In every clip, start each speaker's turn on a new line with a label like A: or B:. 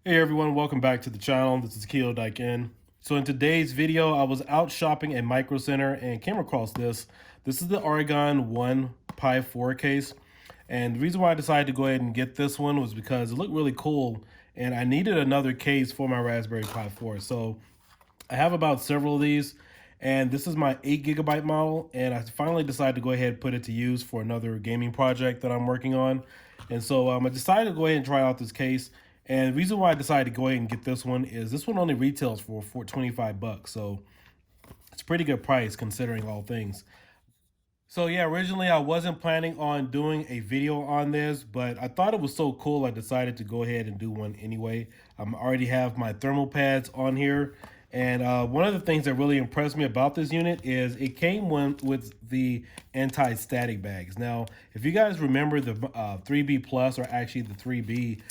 A: Hey everyone, welcome back to the channel. This is Kiodiekin. So in today's video, I was out shopping at Micro Center and came across this. This is the Argon 1 Pi 4 case. And the reason why I decided to go ahead and get this one was because it looked really cool and I needed another case for my Raspberry Pi 4. So I have about several of these, and this is my 8 GB model, and I finally decided to go ahead and put it to use for another gaming project that I'm working on. And so I decided to go ahead and try out this case. And the reason why I decided to go ahead and get this one is this one only retails for 25 bucks. So it's a pretty good price considering all things. So yeah, originally I wasn't planning on doing a video on this, but I thought it was so cool I decided to go ahead and do one anyway. I already have my thermal pads on here, and one of the things that really impressed me about this unit is it came with the anti-static bags. Now, if you guys remember the 3B Plus, or actually the 3B,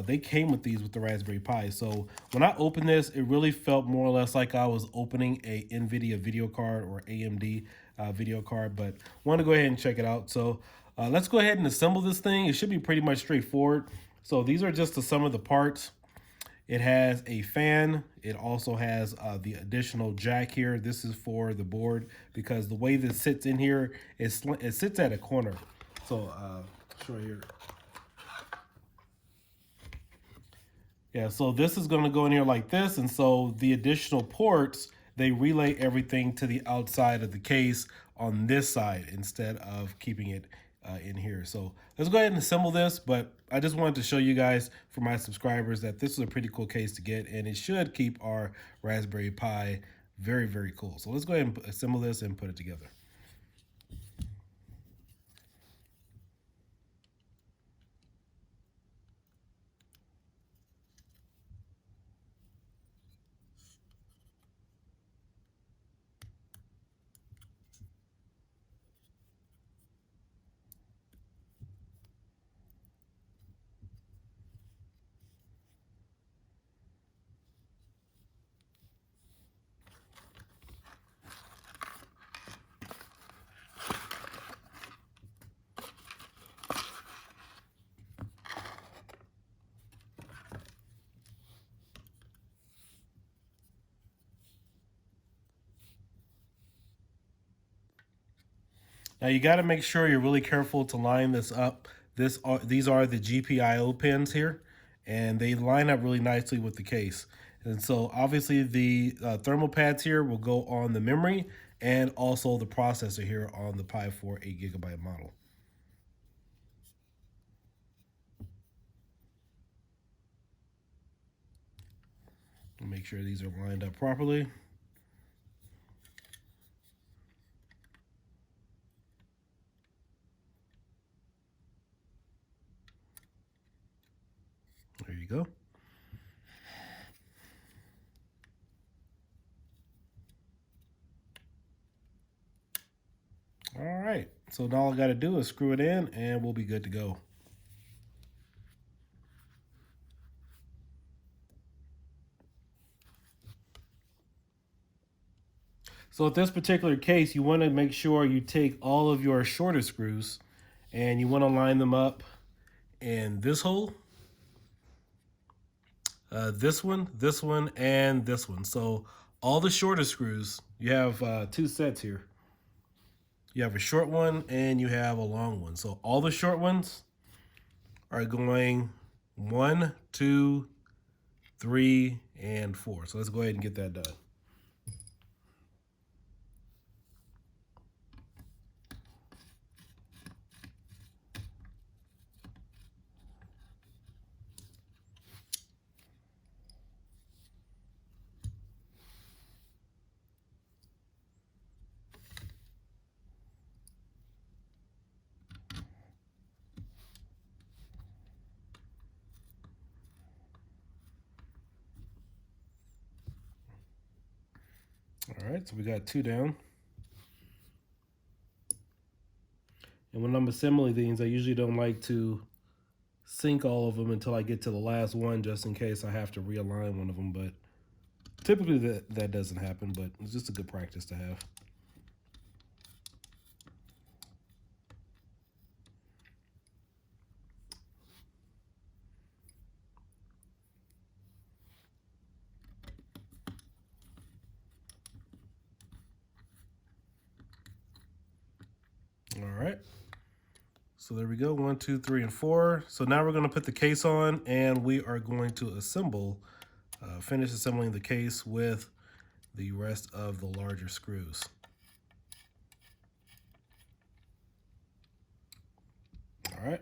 A: they came with these with the Raspberry Pi. So when I opened this, it really felt more or less like I was opening a NVIDIA video card or AMD video card, but want to go ahead and check it out. So let's go ahead and assemble this thing. It should be pretty much straightforward. So these are just some of the parts. It has a fan. It also has the additional jack here. This is for the board because the way this sits in here, it sits at a corner. So show here. Yeah, so this is going to go in here like this, and so the additional ports, they relay everything to the outside of the case on this side instead of keeping it in here. So let's go ahead and assemble this, but I just wanted to show you guys, for my subscribers, that this is a pretty cool case to get, and it should keep our Raspberry Pi very, very cool. So let's go ahead and assemble this and put it together. Now you got to make sure you're really careful to line this up. These are the GPIO pins here, and they line up really nicely with the case. And so obviously the thermal pads here will go on the memory and also the processor here on the Pi 4 8 GB model. Make sure these are lined up properly. There you go. All right, so now all I got to do is screw it in and we'll be good to go. So with this particular case, you want to make sure you take all of your shorter screws and you want to line them up in this hole, this one, and this one. So all the shorter screws, you have two sets here. You have a short one and you have a long one. So all the short ones are going 1, 2, 3, and 4. So let's go ahead and get that done. All right, so we got 2 down. And when I'm assembling these, I usually don't like to sync all of them until I get to the last one, just in case I have to realign one of them. But typically that doesn't happen, but it's just a good practice to have. All right. So there we go, 1, 2, 3, and 4. So now we're going to put the case on, and we are going to assemble, finish assembling the case with the rest of the larger screws. All right.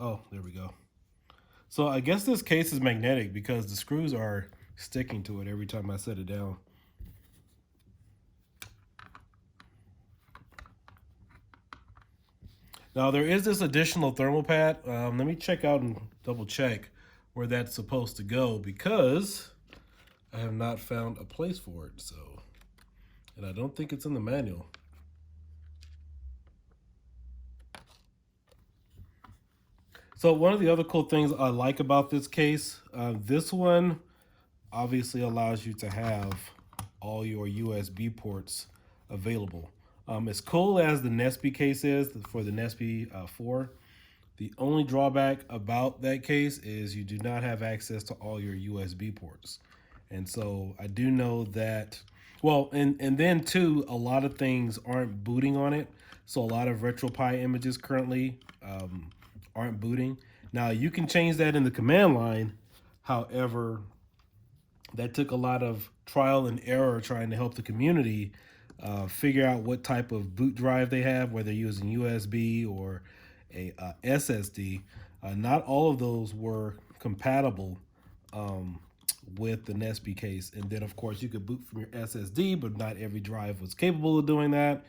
A: Oh, there we go. So I guess this case is magnetic because the screws are sticking to it every time I set it down. Now there is this additional thermal pad. Let me check out and double check where that's supposed to go because I have not found a place for it. So, and I don't think it's in the manual. So one of the other cool things I like about this case, this one obviously allows you to have all your USB ports available. As cool as the Nesby case is for the Nesby 4, the only drawback about that case is you do not have access to all your USB ports. And so I do know that, well, and then too, a lot of things aren't booting on it. So a lot of Retropie images currently aren't booting. Now you can change that in the command line. However, that took a lot of trial and error trying to help the community figure out what type of boot drive they have, whether using USB or a SSD. Not all of those were compatible with the Nesby case. And then, of course, you could boot from your SSD, but not every drive was capable of doing that.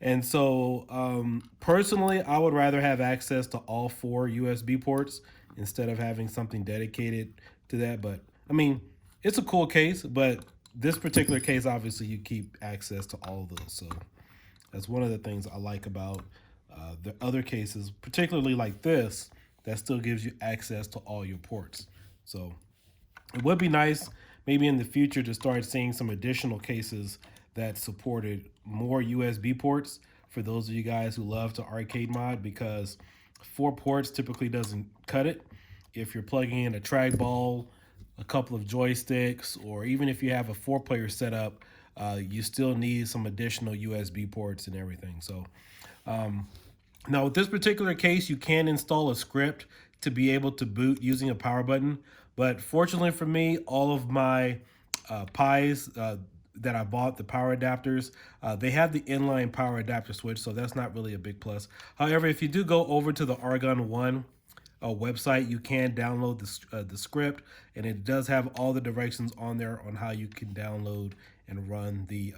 A: And so, personally, I would rather have access to all 4 USB ports instead of having something dedicated to that. But, I mean, it's a cool case, but this particular case, obviously, you keep access to all of those. So that's one of the things I like about the other cases, particularly like this, that still gives you access to all your ports. So it would be nice maybe in the future to start seeing some additional cases that supported more USB ports for those of you guys who love to arcade mod, because 4 ports typically doesn't cut it. If you're plugging in a trackball, a couple of joysticks, or even if you have a 4-player setup, you still need some additional USB ports and everything. So now with this particular case, you can install a script to be able to boot using a power button. But fortunately for me, all of my Pis that I bought, the power adapters, they have the inline power adapter switch, so that's not really a big plus. However, if you do go over to the Argon 1 website, you can download the script, and it does have all the directions on there on how you can download and run the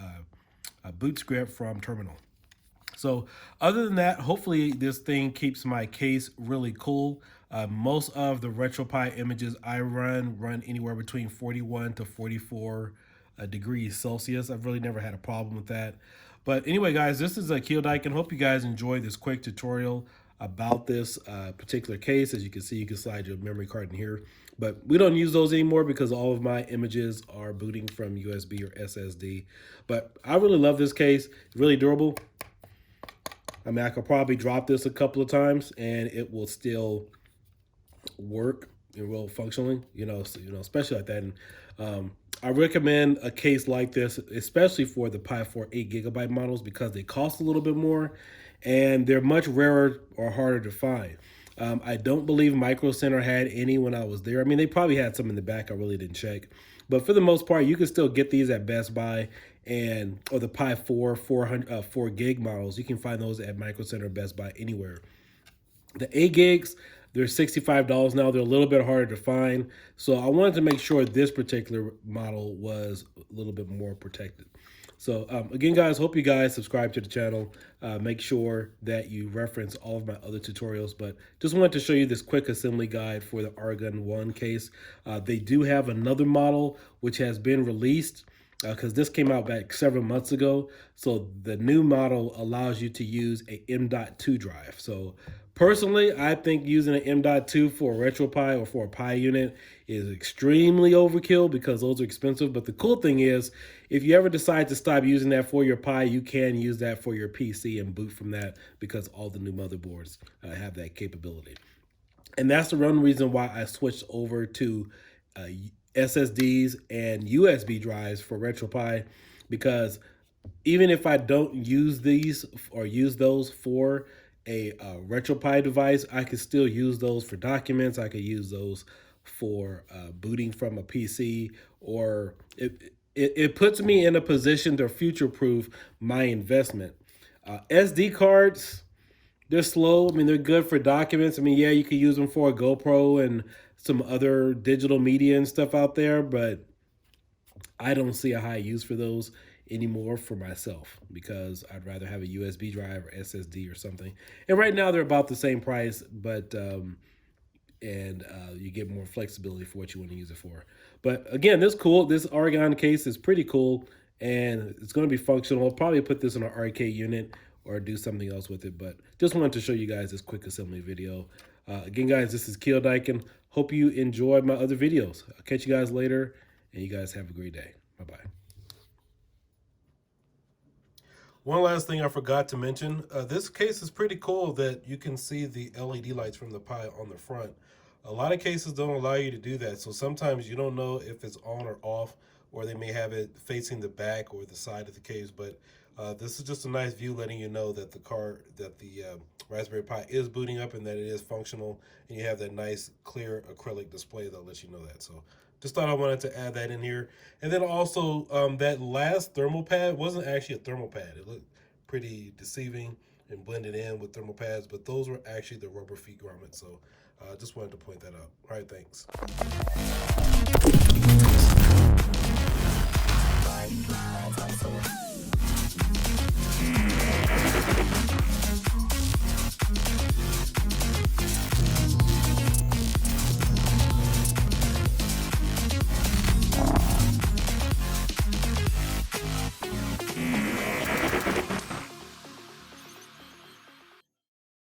A: boot script from terminal. So other than that, hopefully this thing keeps my case really cool. Most of the Retropie images I run anywhere between 41 to 44 degrees Celsius. I've really never had a problem with that. But anyway, guys, this is a Kiodiekin. Hope you guys enjoyed this quick tutorial about this particular case. As you can see, you can slide your memory card in here. But we don't use those anymore because all of my images are booting from USB or SSD. But I really love this case. It's really durable. I mean, I could probably drop this a couple of times and it will still work. It will functionally, especially like that. And I recommend a case like this, especially for the Pi 4 8GB models, because they cost a little bit more and they're much rarer or harder to find. I don't believe Micro Center had any when I was there. I mean, they probably had some in the back. I really didn't check. But for the most part, you can still get these at Best Buy or the Pi 4 4 gig models. You can find those at Micro Center, Best Buy, anywhere. The 8 gigs, they're $65 now. They're a little bit harder to find. So I wanted to make sure this particular model was a little bit more protected. So again, guys, hope you guys subscribe to the channel. Make sure that you reference all of my other tutorials, but just wanted to show you this quick assembly guide for the Argon 1 case. They do have another model which has been released because this came out back several months ago. So the new model allows you to use a M.2 drive. So personally, I think using an M.2 for a Retropie or for a Pi unit is extremely overkill because those are expensive. But the cool thing is, if you ever decide to stop using that for your Pi, you can use that for your PC and boot from that because all the new motherboards have that capability. And that's the one reason why I switched over to SSDs and USB drives for Retropie, because even if I don't use these or use those for a Retropie device, I could still use those for documents. I could use those for booting from a PC, or it puts me in a position to future proof my investment. SD cards, they're slow. I mean, they're good for documents. I mean, yeah, you could use them for a GoPro and some other digital media and stuff out there, but I don't see a high use for those anymore for myself, because I'd rather have a USB drive or SSD or something. And right now they're about the same price, but you get more flexibility for what you want to use it for. But again, this cool. This Argon case is pretty cool, and it's going to be functional. I'll probably put this in an arcade unit or do something else with it. But just wanted to show you guys this quick assembly video. Again, guys, this is Kiodiekin. Hope you enjoyed my other videos. I'll catch you guys later, and you guys have a great day. Bye-bye. One last thing I forgot to mention, this case is pretty cool that you can see the LED lights from the Pi on the front. A lot of cases don't allow you to do that, so sometimes you don't know if it's on or off, or they may have it facing the back or the side of the case, but this is just a nice view letting you know that the Raspberry Pi is booting up and that it is functional, and you have that nice clear acrylic display that lets you know that. So just thought I wanted to add that in here. And then also, that last thermal pad wasn't actually a thermal pad. It looked pretty deceiving and blended in with thermal pads, but those were actually the rubber feet grommets. So just wanted to point that out. All right, thanks.